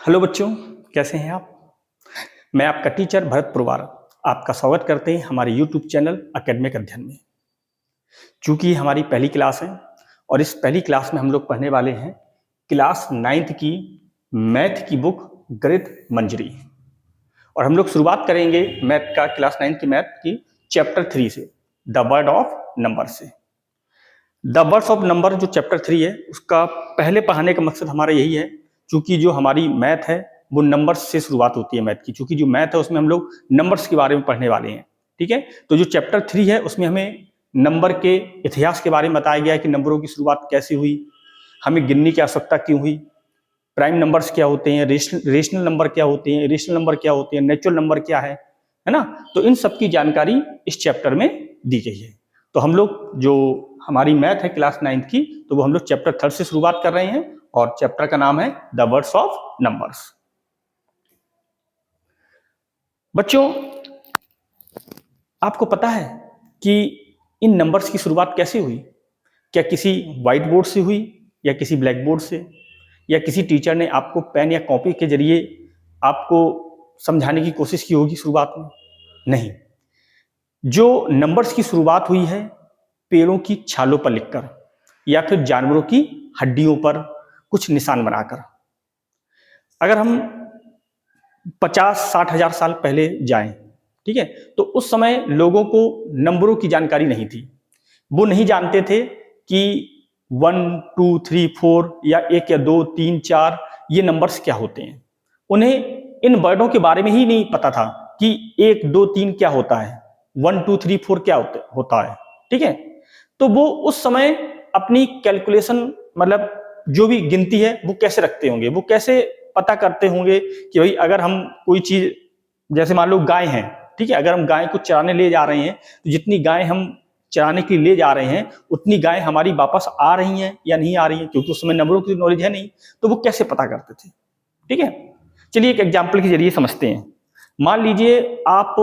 Hello बच्चों, कैसे हैं आप। मैं आपका टीचर भरत पुरवार आपका स्वागत करते हैं हमारे यूट्यूब चैनल एकेडमिक अध्ययन में। चूंकि हमारी पहली क्लास है और इस पहली क्लास में हम लोग पढ़ने वाले हैं क्लास 9th की मैथ की बुक गणित मंजरी। और हम लोग शुरुआत करेंगे मैथ का क्लास 9th की मैथ की चैप्टर 3 से, द वर्ड ऑफ नंबर से। द वर्ड्स ऑफ नंबर जो चैप्टर 3 है उसका पहले पढ़ाने का मकसद हमारा यही है, क्योंकि जो हमारी मैथ है वो नंबर्स से शुरुआत होती है मैथ की। क्योंकि जो मैथ है उसमें हम लोग नंबर्स के बारे में पढ़ने वाले हैं, ठीक है। तो जो चैप्टर 3 है उसमें हमें नंबर के इतिहास के बारे में बताया गया है कि नंबरों की शुरुआत कैसे हुई, हमें गिनने की आवश्यकता क्यों हुई, प्राइम नंबर्स क्या होते हैं, रेशनल नंबर क्या होते हैं, इरेशनल नंबर क्या होते हैं, नेचुरल नंबर क्या है ना। तो इन सब की जानकारी इस चैप्टर में दी गई है। तो हम लोग जो हमारी मैथ है क्लास 9th की, तो वो हम लोग चैप्टर 3 से शुरुआत कर रहे हैं और चैप्टर का नाम है द वर्ड्स ऑफ नंबर्स। बच्चों, आपको पता है कि इन नंबर्स की शुरुआत कैसे हुई? क्या किसी व्हाइट बोर्ड से हुई, या किसी ब्लैक बोर्ड से, या किसी टीचर ने आपको पेन या कॉपी के जरिए आपको समझाने की कोशिश की होगी शुरुआत में? नहीं। जो नंबर्स की शुरुआत हुई है पेड़ों की छालों पर लिखकर या फिर जानवरों की हड्डियों पर कुछ निशान बनाकर। अगर हम 50-60 हजार साल पहले जाएं, ठीक है, तो उस समय लोगों को नंबरों की जानकारी नहीं थी। वो नहीं जानते थे कि 1 2 3 4 या 1 या 2 3 4 ये नंबर्स क्या होते हैं। उन्हें इन वर्डों के बारे में ही नहीं पता था कि 1 2 3 क्या होता है, 1 2 3 4 क्या होता है, ठीक है। तो वो उस समय अपनी कैलकुलेशन, मतलब जो भी गिनती है वो कैसे रखते होंगे, वो कैसे पता करते होंगे कि भाई अगर हम कोई चीज, जैसे मान लो गाय है, ठीक है, अगर हम गाय को चराने ले जा रहे हैं तो जितनी गाय हम चराने के लिए ले जा रहे हैं उतनी गाय हमारी वापस आ रही हैं या नहीं आ रही हैं, क्योंकि उस समय नंबरों की नॉलेज है नहीं। तो वो कैसे पता करते थे, ठीक है। चलिए एक एग्जाम्पल के जरिए समझते हैं। मान लीजिए आप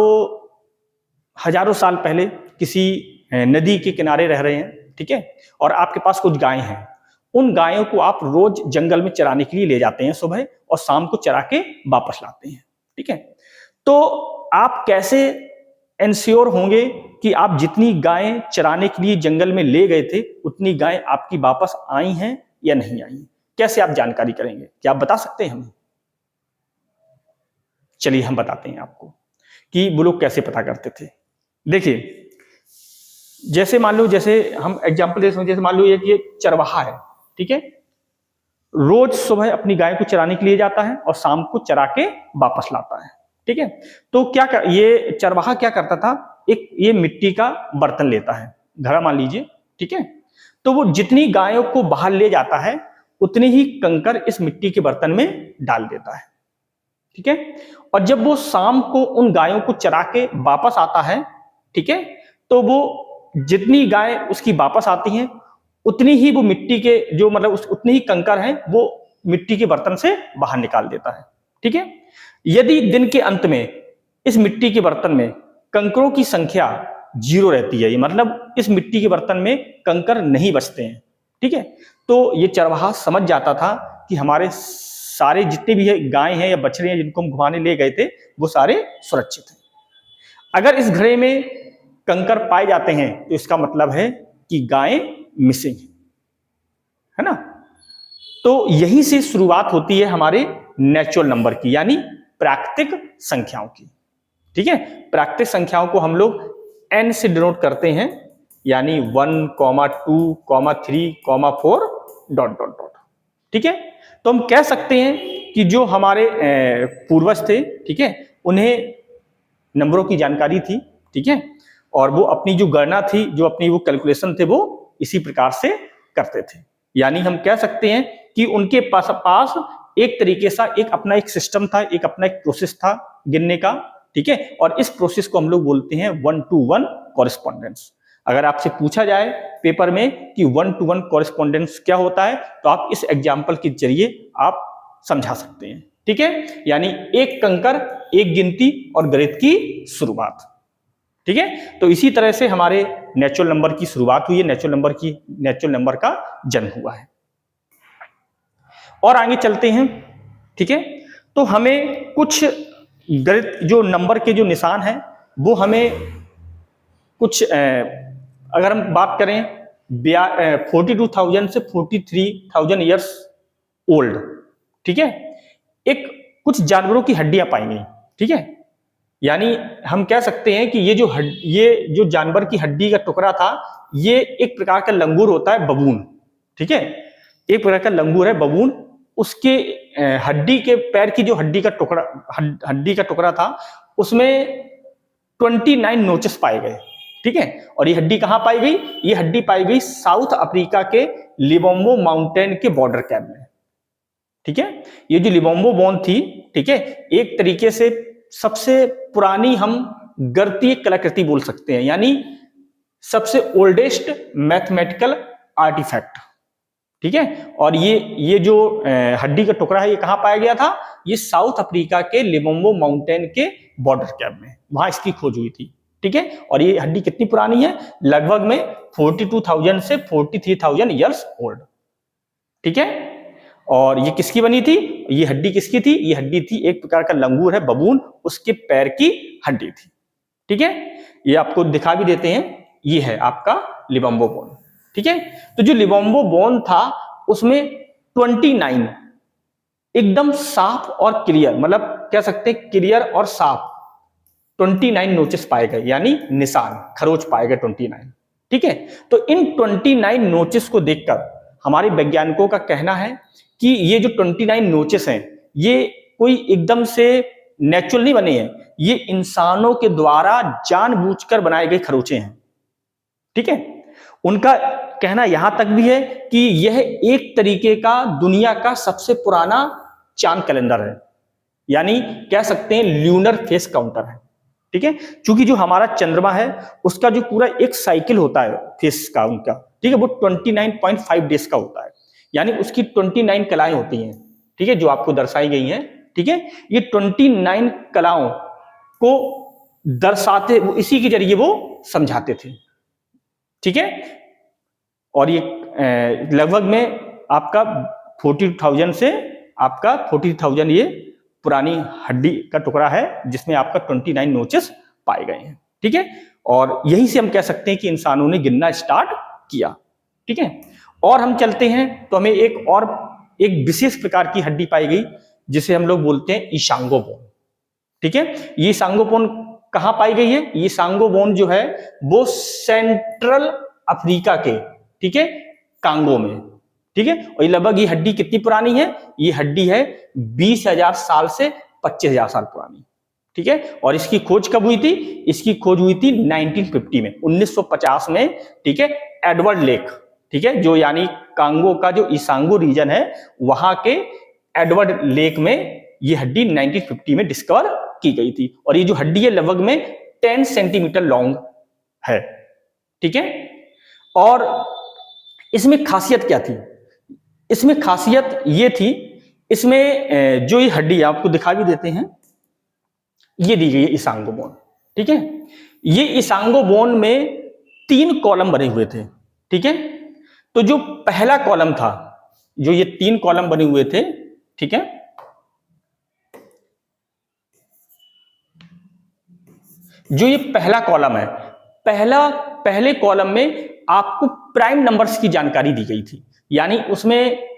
हजारों साल पहले किसी नदी के किनारे रह रहे हैं, ठीक है, और आपके पास कुछ गायें हैं। उन गायों को आप रोज जंगल में चराने के लिए ले जाते हैं सुबह, और शाम को चरा के वापस लाते हैं, ठीक है। तो आप कैसे इंश्योर होंगे कि आप जितनी गायें चराने के लिए जंगल में ले गए थे उतनी गायें आपकी वापस आई हैं या नहीं आई? कैसे आप जानकारी करेंगे? क्या आप बता सकते हैं हमें? चलिए हम बताते हैं आपको कि वो लोग कैसे पता करते थे। देखिए, जैसे मान लो, जैसे हम एग्जांपल दे सकते हैं, जैसे मान लो ये चरवाहा है, ठीक है, रोज सुबह अपनी गाय को चराने के लिए जाता है और शाम को चरा के वापस लाता है, ठीक है। तो ये चरवाहा क्या करता था, एक ये मिट्टी का बर्तन लेता है, घड़ा मान लीजिए, ठीक है। तो वो जितनी गायों को बाहर ले जाता है उतनी ही कंकर इस मिट्टी के बर्तन में डाल देता है, ठीक है। और जब वो शाम को उन गायों को चरा के वापस आता है, ठीक है, तो वो जितनी गाय उसकी वापस आती हैं उतनी ही वो मिट्टी के जो, मतलब उतनी ही कंकर हैं वो मिट्टी के बर्तन से बाहर निकाल देता है, ठीक है। यदि दिन के अंत में इस मिट्टी के बर्तन में कंकरों की संख्या 0 रहती है, मतलब इस मिट्टी के बर्तन में कंकर नहीं बचते हैं, ठीक है, तो ये चरवाहा समझ जाता था कि हमारे सारे जितने भी गाय हैं या बछड़े हैं जिनको हम घुमाने ले गए थे वो सारे सुरक्षित हैं। अगर इस घड़े में कंकर पाए जाते हैं तो इसका मतलब है कि गाय मिसिंग है ना। तो यहीं से शुरुआत होती है हमारे नेचुरल नंबर की, यानी प्राकृतिक संख्याओं की, ठीक है। प्राकृतिक संख्याओं को हम लोग n से डिनोट करते हैं, यानी 1, 2, 3, 4 ... ठीक है। तो हम कह सकते हैं कि जो हमारे पूर्वज थे, ठीक है, उन्हें नंबरों की जानकारी थी, ठीक है, और वो अपनी जो गणना थी, जो अपनी वो कैलकुलेशन थे, वो इसी प्रकार से करते थे। यानी हम कह सकते हैं कि उनके पास एक तरीके से एक सिस्टम था, एक अपना एक प्रोसेस था गिनने का, ठीक है। और इस प्रोसेस को हम लोग बोलते हैं 1-to-1 कॉरेस्पॉन्डेंस। अगर आपसे पूछा जाए पेपर में कि 1-to-1 कॉरेस्पॉन्डेंस क्या होता है, तो आप इस एग्जाम्पल के जरिए आप समझा सकते हैं, ठीक है। यानी एक कंकर, एक गिनती और गणित की शुरुआत, ठीक है। तो इसी तरह से हमारे नेचुरल नंबर की शुरुआत हुई है, नेचुरल नंबर का जन्म हुआ है। और आगे चलते हैं, ठीक है। तो हमें कुछ गणित जो नंबर के जो निशान हैं वो हमें कुछ अगर हम बात करें 42,000 से 43,000 ईयर्स ओल्ड, ठीक है, एक कुछ जानवरों की हड्डियां पाई गई, ठीक है। यानी हम कह सकते हैं कि ये जो जानवर की हड्डी का टुकड़ा था, ये एक प्रकार का लंगूर होता है, बबून, ठीक है, एक प्रकार का लंगूर है बबून। उसके हड्डी के पैर की जो हड्डी का टुकड़ा था, उसमें 29 नोचेस पाए गए, ठीक है। और ये हड्डी कहां पाई गई? ये हड्डी पाई गई साउथ अफ्रीका के लिबोम्बो माउंटेन के बॉर्डर कैप में, ठीक है। ये जो लिबोम्बो बोन थी, ठीक है, एक तरीके से सबसे पुरानी हम गणितीय कलाकृति बोल सकते हैं, यानी सबसे ओल्डेस्ट मैथमेटिकल आर्टिफैक्ट, ठीक है। और ये जो हड्डी का टुकड़ा है, ये कहां पाया गया था? ये साउथ अफ्रीका के लिबोम्बो माउंटेन के बॉर्डर कैप में, वहां इसकी खोज हुई थी, ठीक है। और ये हड्डी कितनी पुरानी है? लगभग में 42,000 से 43,000 ईयर्स ओल्ड, ठीक है। और ये किसकी बनी थी? ये हड्डी किसकी थी? ये हड्डी थी एक प्रकार का लंगूर है, बबून, उसके पैर की हड्डी थी, ठीक है। ये आपको दिखा भी देते हैं, ये है आपका लिबोम्बो बोन, ठीक है। तो जो लिबोम्बो बोन था, उसमें 29 एकदम साफ और क्लियर, मतलब कह सकते हैं क्लियर और साफ 29 नोचेस पाए गए, यानी निशान, खरोच पाए गए 29, ठीक है। तो इन 29 नोचेस को देखकर हमारे वैज्ञानिकों का कहना है कि ये जो 29 नोचेस हैं, ये कोई एकदम से नेचुरल नहीं बने हैं, ये इंसानों के द्वारा जानबूझकर बनाए गए खरोचे हैं, ठीक है। उनका कहना यहां तक भी है कि यह एक तरीके का दुनिया का सबसे पुराना चांद कैलेंडर है, यानी कह सकते हैं ल्यूनर फेस काउंटर है, ठीक है। क्योंकि जो हमारा चंद्रमा है, उसका जो पूरा एक साइकिल होता है फेस का उनका, ठीक है, वो 29.5 डेज का होता है, यानी उसकी 29 कलाएं होती हैं, ठीक है, जो आपको दर्शाई गई हैं, ठीक है। ये 29 कलाओं को दर्शाते, इसी के जरिए वो समझाते थे, ठीक है। और ये लगभग में आपका 40,000 से आपका 40,000 ये पुरानी हड्डी का टुकड़ा है, जिसमें आपका 29 नोचेस पाए गए हैं, ठीक है। और यहीं से हम कह सकते हैं कि इंसानों ने गिनना स्टार्ट किया, ठीक है। और हम चलते हैं तो हमें एक विशेष प्रकार की हड्डी पाई गई, जिसे हम लोग बोलते हैं इशांगो बोन, ठीक है। ये इशांगो बोन कहां पाई गई है? ये इशांगो बोन जो है वो सेंट्रल अफ्रीका के, ठीक है, कांगो में, ठीक है। और ये लगभग ये हड्डी कितनी पुरानी है? ये हड्डी है 20,000 साल से 25,000 साल पुरानी, ठीक है। और इसकी खोज कब हुई थी? इसकी खोज हुई थी 1950 में, 1950 में, ठीक है, एडवर्ड लेक, ठीक है, जो यानी कांगो का जो इशांगो रीजन है, वहां के एडवर्ड लेक में ये हड्डी 1950 में डिस्कवर की गई थी। और ये जो हड्डी है लगभग में 10 सेंटीमीटर लॉन्ग है, ठीक है। और इसमें खासियत क्या थी? इसमें खासियत ये थी, इसमें जो ये हड्डी आपको दिखा भी देते हैं, ये दी गई है इशांगो बोन, ठीक है। ये इशांगो बोन में 3 कॉलम बने हुए थे, ठीक है। तो जो पहला कॉलम था, जो ये 3 कॉलम बने हुए थे, ठीक है, जो ये पहला कॉलम है, पहले कॉलम में आपको प्राइम नंबर्स की जानकारी दी गई थी, यानी उसमें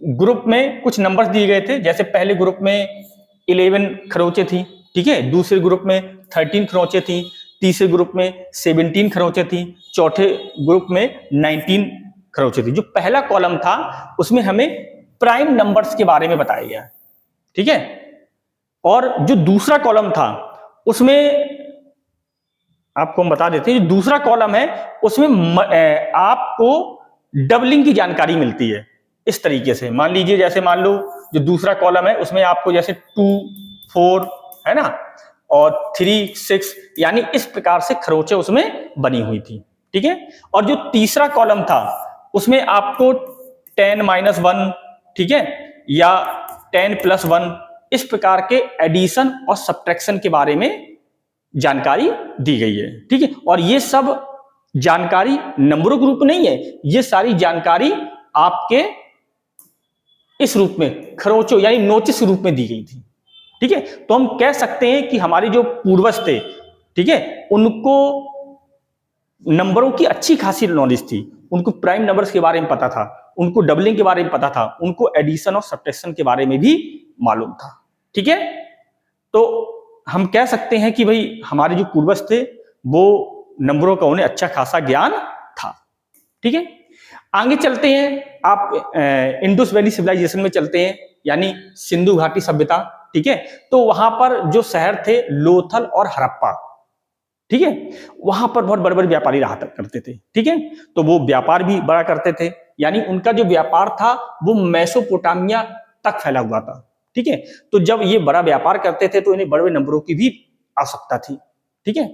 ग्रुप में कुछ नंबर्स दिए गए थे, जैसे पहले ग्रुप में 11 खरोचे थी, ठीक है, दूसरे ग्रुप में 13 खरोचे थी, तीसरे ग्रुप में 17 खरोचे थी, चौथे ग्रुप में 19 खरोचे थी। जो पहला कॉलम था उसमें हमें प्राइम नंबर्स के बारे में बताया गया, ठीक है। और जो दूसरा कॉलम था उसमें आपको हम बता देते हैं, जो दूसरा कॉलम है उसमें आपको डबलिंग की जानकारी मिलती है इस तरीके से। मान लीजिए, जैसे मान लो जो दूसरा कॉलम है उसमें आपको जैसे 2, 4 है ना, और 3, 6, यानी इस प्रकार से खरोचे उसमें बनी हुई थी, ठीक है। और जो तीसरा कॉलम था उसमें आपको 10-1, ठीक है, या 10+1, इस प्रकार के एडिशन और सब्ट्रैक्शन के बारे में जानकारी दी गई है, ठीक है। और ये सब जानकारी नंबरों के रूप नहीं है, ये सारी जानकारी आपके इस रूप में, खरोचों यानी नोटिस रूप में दी गई थी। ठीक है, तो हम कह सकते हैं कि हमारे जो पूर्वज थे, ठीक है, उनको नंबरों की अच्छी खासी नॉलेज थी। उनको प्राइम नंबर्स के बारे में पता था, उनको डबलिंग के बारे में पता था, उनको एडिशन और सब्ट्रैक्शन के बारे में भी मालूम था। ठीक है, तो हम कह सकते हैं कि भाई हमारे जो पूर्वज थे वो नंबरों का उन्हें अच्छा खासा ज्ञान था। ठीक है, आगे चलते हैं, आप इंडस वैली सिविलाइजेशन में चलते हैं, यानी सिंधु घाटी सभ्यता। ठीक है, तो वहां पर जो शहर थे लोथल और हड़प्पा, ठीक है, वहां पर बहुत बड़े बड़े व्यापारी रहा करते थे। ठीक है, तो वो व्यापार भी बड़ा करते थे, यानी उनका जो व्यापार था वो मेसोपोटामिया तक फैला हुआ था। ठीक है, तो जब ये बड़ा व्यापार करते थे तो इन्हें बड़े बड़े नंबरों की भी आवश्यकता थी। ठीक है,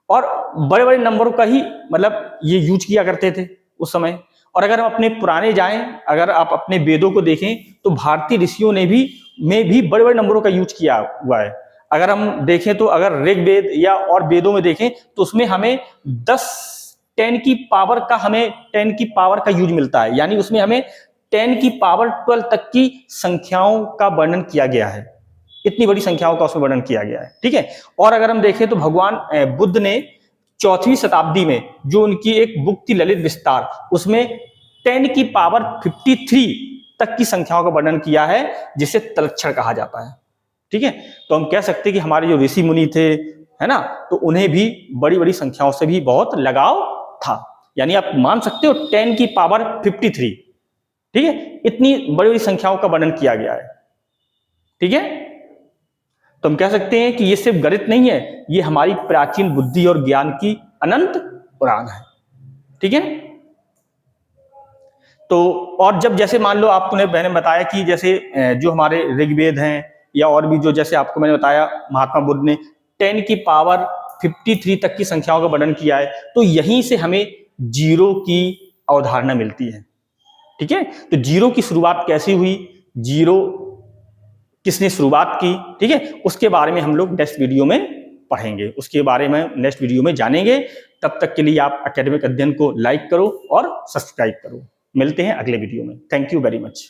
और बड़े बड़े नंबरों का ही मतलब ये यूज किया करते थे उस समय। और अगर हम अपने पुराने जाएं, अगर आप अपने वेदों को देखें तो भारतीय ऋषियों ने भी बड़े बड़े नंबरों का यूज किया हुआ है। अगर हम देखें तो अगर ऋग्वेद या और वेदों में देखें तो उसमें हमें 10 की पावर का यूज मिलता है, यानी उसमें हमें 10 की पावर 12 तक की संख्याओं का वर्णन किया गया है। इतनी बड़ी संख्याओं का उसमें वर्णन किया गया है। ठीक है, और अगर हम देखें तो भगवान बुद्ध ने 4वीं शताब्दी में जो उनकी एक बुक थी ललित विस्तार, उसमें 10 की पावर 53 तक की संख्याओं का वर्णन किया है, जिसे तलक्षण कहा जाता है। ठीक है, तो हम कह सकते हैं कि हमारे जो ऋषि मुनि थे, है ना, तो उन्हें भी बड़ी बड़ी संख्याओं से भी बहुत लगाव था। यानी आप मान सकते हो 10 की पावर 53। ठीक है, इतनी बड़ी बड़ी संख्याओं का वर्णन किया गया है। ठीक है, तो हम कह सकते हैं कि ये सिर्फ गणित नहीं है, ये हमारी प्राचीन बुद्धि और ज्ञान की अनंत उड़ान है। ठीक है, तो और जब जैसे मान लो आपने मैंने बताया कि जैसे जो हमारे ऋग्वेद हैं या और भी जो, जैसे आपको मैंने बताया महात्मा बुद्ध ने 10 की पावर 53 तक की संख्याओं का वर्णन किया है, तो यहीं से हमें जीरो की अवधारणा मिलती है। ठीक है, तो जीरो की शुरुआत कैसे हुई, जीरो किसने शुरुआत की, ठीक है, उसके बारे में हम लोग नेक्स्ट वीडियो में पढ़ेंगे, उसके बारे में नेक्स्ट वीडियो में जानेंगे। तब तक के लिए आप एकेडमिक अध्ययन को लाइक करो और सब्सक्राइब करो। मिलते हैं अगले वीडियो में। Thank you very much.